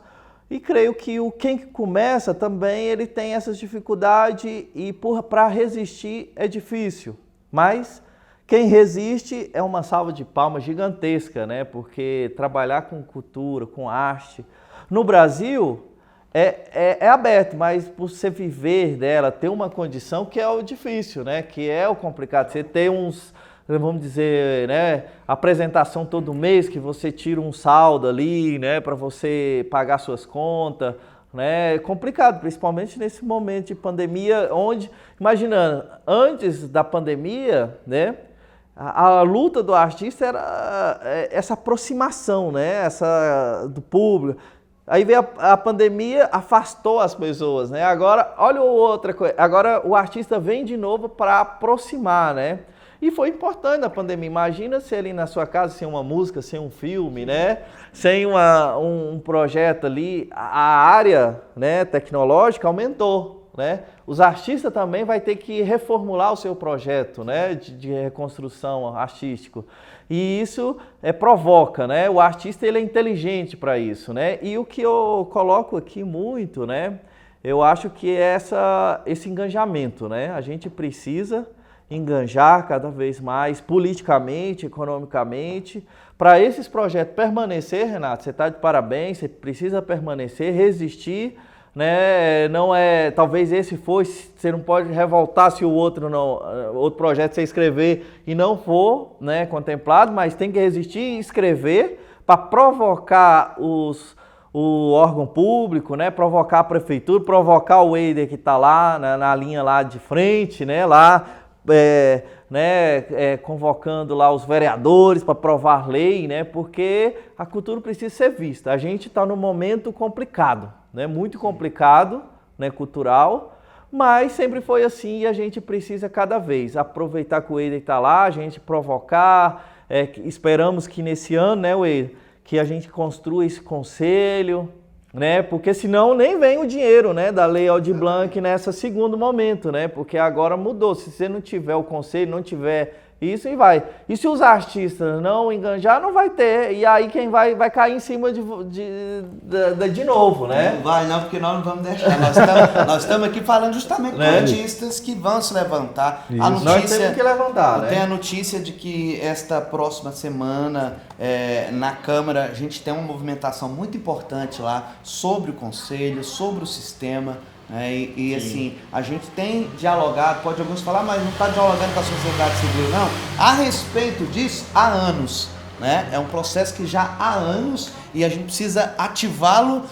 E creio que quem começa também, ele tem essas dificuldades e para resistir é difícil. Mas quem resiste é uma salva de palmas gigantesca, né? Porque trabalhar com cultura, com arte, no Brasil é aberto, mas por você viver dela, ter uma condição que é o difícil, né? Que é o complicado. Você ter vamos dizer, né, apresentação todo mês, que você tira um saldo ali, né, para você pagar suas contas, né, é complicado, principalmente nesse momento de pandemia, onde, imaginando, antes da pandemia, né, a luta do artista era essa aproximação, né, do público. Aí veio a pandemia, afastou as pessoas, né, agora, olha outra coisa, agora o artista vem de novo para aproximar, né. E foi importante na pandemia. Imagina se ali na sua casa, sem uma música, sem um filme, né? Sem um projeto ali, a área, né, tecnológica aumentou, né? Os artistas também vão ter que reformular o seu projeto, né, de reconstrução artístico. E isso provoca, né? O artista, ele é inteligente para isso, né? E o que eu coloco aqui muito, né? Eu acho que é esse engajamento, né? A gente precisa enganjar cada vez mais politicamente, economicamente, para esses projetos permanecer, Renato. Você está de parabéns, você precisa permanecer, resistir, né? Não talvez você não pode revoltar se o outro projeto você escrever e não for, né, contemplado, mas tem que resistir e escrever para provocar o órgão público, né, provocar a prefeitura, provocar o Eider que está lá na linha lá de frente, né, lá convocando lá os vereadores para aprovar lei, né, porque a cultura precisa ser vista. A gente está num momento complicado, né, muito complicado, né, cultural, mas sempre foi assim e a gente precisa cada vez aproveitar que o Eider está lá, a gente provocar, esperamos que nesse ano, né, Eider, que a gente construa esse conselho, né? Porque senão nem vem o dinheiro, né, da Lei Aldir Blanc nesse segundo momento, né? Porque agora mudou. Se você não tiver o conselho, não tiver isso, e vai. E se os artistas não enganjar, não vai ter. E aí quem vai cair em cima de novo, né? Não vai não, porque nós não vamos deixar. Nós estamos aqui falando justamente com artistas que vão se levantar. Isso. A notícia, nós temos que levantar, né? Tem a notícia de que esta próxima semana, na Câmara, a gente tem uma movimentação muito importante lá sobre o Conselho, sobre o sistema. E assim, a gente tem dialogado, pode alguns falar, mas não está dialogando com a sociedade civil, não. A respeito disso, há anos, né? É um processo que já há anos e a gente precisa ativá-lo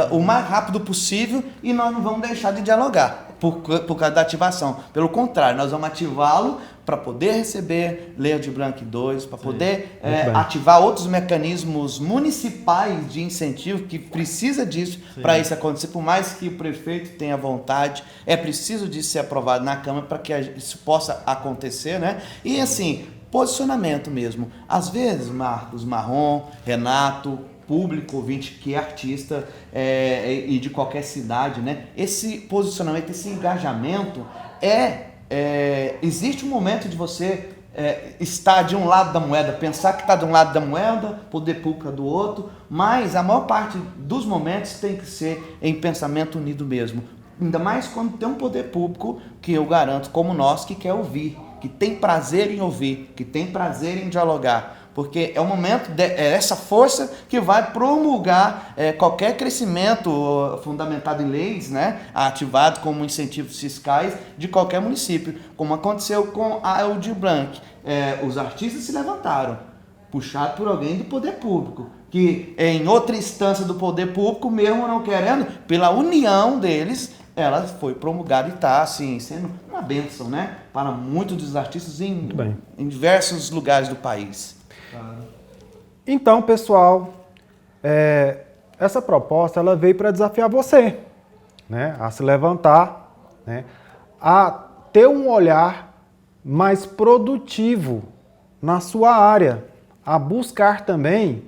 o mais rápido possível e nós não vamos deixar de dialogar. por causa da ativação. Pelo contrário, nós vamos ativá-lo para poder receber Lei Aldir Blanc II, para poder ativar outros mecanismos municipais de incentivo que precisa disso para isso acontecer. Por mais que o prefeito tenha vontade, é preciso disso ser aprovado na Câmara para que isso possa acontecer, né? E assim, posicionamento mesmo. Às vezes, Marcos, Marrom, Renato, público, ouvinte que é artista e de qualquer cidade, né? Esse posicionamento, esse engajamento existe um momento de você estar de um lado da moeda, pensar que está de um lado da moeda, poder público do outro, mas a maior parte dos momentos tem que ser em pensamento unido mesmo. Ainda mais quando tem um poder público que eu garanto, como nós, que quer ouvir, que tem prazer em ouvir, que tem prazer em dialogar. Porque é o momento, essa força que vai promulgar qualquer crescimento fundamentado em leis, né, ativado como incentivos fiscais de qualquer município, como aconteceu com a Aldir Blanc. Os artistas se levantaram, puxado por alguém do poder público, que em outra instância do poder público, mesmo não querendo, pela união deles, ela foi promulgada e está assim, sendo uma bênção, né, para muitos dos artistas em diversos lugares do país. Então, pessoal, essa proposta ela veio para desafiar você, né, a se levantar, né, a ter um olhar mais produtivo na sua área, a buscar também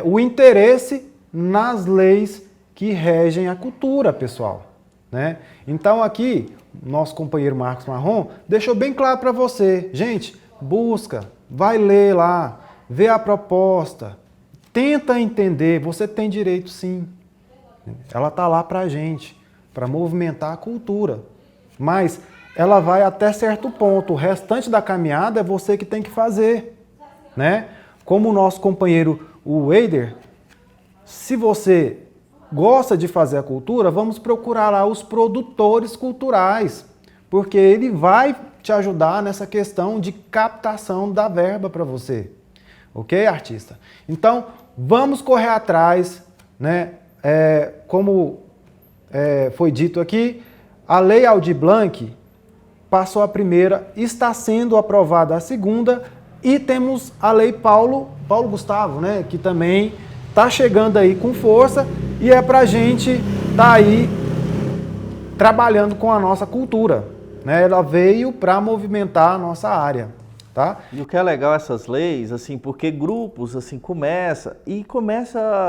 o interesse nas leis que regem a cultura, pessoal, né? Então aqui, nosso companheiro Marcos Marrom deixou bem claro para você, gente, busca, vai ler lá, vê a proposta, tenta entender, você tem direito sim, ela está lá para a gente, para movimentar a cultura, mas ela vai até certo ponto, o restante da caminhada é você que tem que fazer, né? Como o nosso companheiro, o Eider, se você gosta de fazer a cultura, vamos procurar lá os produtores culturais, porque ele vai te ajudar nessa questão de captação da verba para você. Ok, artista? Então, vamos correr atrás, né? Como foi dito aqui, a Lei Aldir Blanc passou a primeira, está sendo aprovada a segunda, e temos a Lei Paulo Gustavo, né? Que também está chegando aí com força, e é para a gente estar aí trabalhando com a nossa cultura, né? Ela veio para movimentar a nossa área. Tá? E o que é legal essas leis, assim, porque grupos assim começa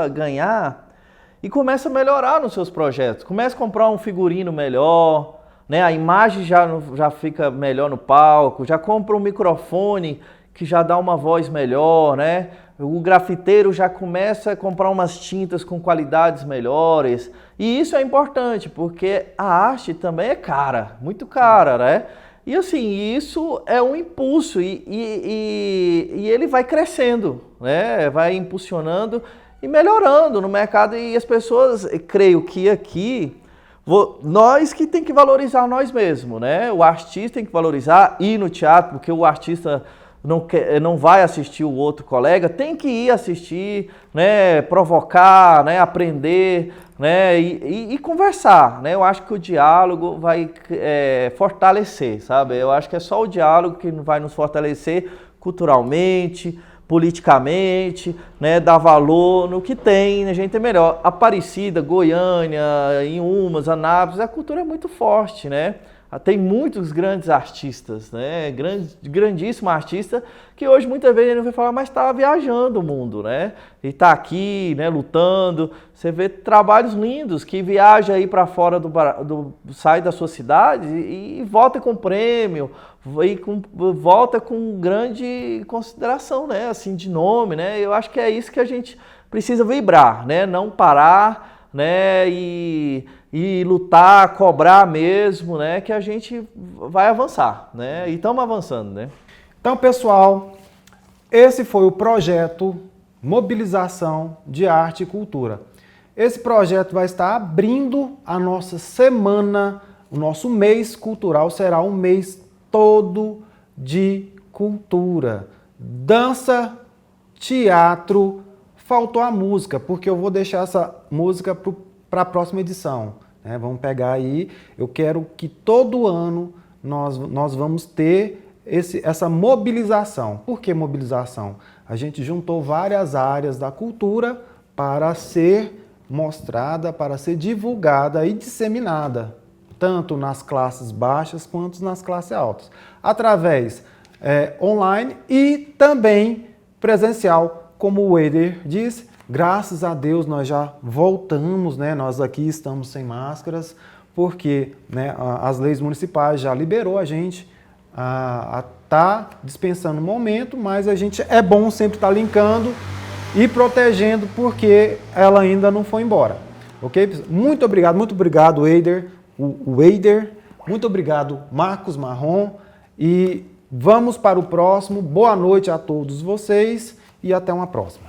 a ganhar e começa a melhorar nos seus projetos. Começa a comprar um figurino melhor, né? A imagem já fica melhor no palco, já compra um microfone que já dá uma voz melhor, né? O grafiteiro já começa a comprar umas tintas com qualidades melhores. E isso é importante, porque a arte também é cara, muito cara, né? E assim, isso é um impulso e ele vai crescendo, né? Vai impulsionando e melhorando no mercado. E as pessoas, creio que aqui, nós que tem que valorizar nós mesmos, né? O artista tem que valorizar, ir no teatro, porque o artista não vai assistir o outro colega, tem que ir assistir, né? Provocar, né? Aprender, né? E conversar, né? Eu acho que o diálogo vai fortalecer, sabe? Eu acho que é só o diálogo que vai nos fortalecer culturalmente, politicamente, né? Dar valor no que tem, a gente é melhor. Aparecida, Goiânia, Inhumas, Anápolis, a cultura é muito forte, né? Tem muitos grandes artistas, né? Grandíssimo artista, que hoje muitas vezes ele não vai falar, mas está viajando o mundo, né? E está aqui, né, lutando. Você vê trabalhos lindos que viaja aí para fora sai da sua cidade e volta com prêmio, volta com grande consideração, né? Assim, de nome, né? Eu acho que é isso que a gente precisa vibrar, né? Não parar, né? E lutar, cobrar mesmo, né? Que a gente vai avançar, né? E estamos avançando, né? Então, pessoal, esse foi o projeto Mobilização de Arte e Cultura. Esse projeto vai estar abrindo a nossa semana, o nosso mês cultural será um mês todo de cultura. Dança, teatro, faltou a música, porque eu vou deixar essa música para a próxima edição. né? Vamos pegar aí, eu quero que todo ano nós vamos ter essa mobilização. Por que mobilização? A gente juntou várias áreas da cultura para ser mostrada, para ser divulgada e disseminada, tanto nas classes baixas quanto nas classes altas, através online e também presencial, como o Eider disse. Graças a Deus nós já voltamos, né? Nós aqui estamos sem máscaras, porque, né, as leis municipais já liberou a gente a estar dispensando no momento, mas a gente é bom sempre estar linkando e protegendo, porque ela ainda não foi embora. Ok? Muito obrigado, Eider, o Eider, muito obrigado, Marcos Marrom, e vamos para o próximo. Boa noite a todos vocês e até uma próxima.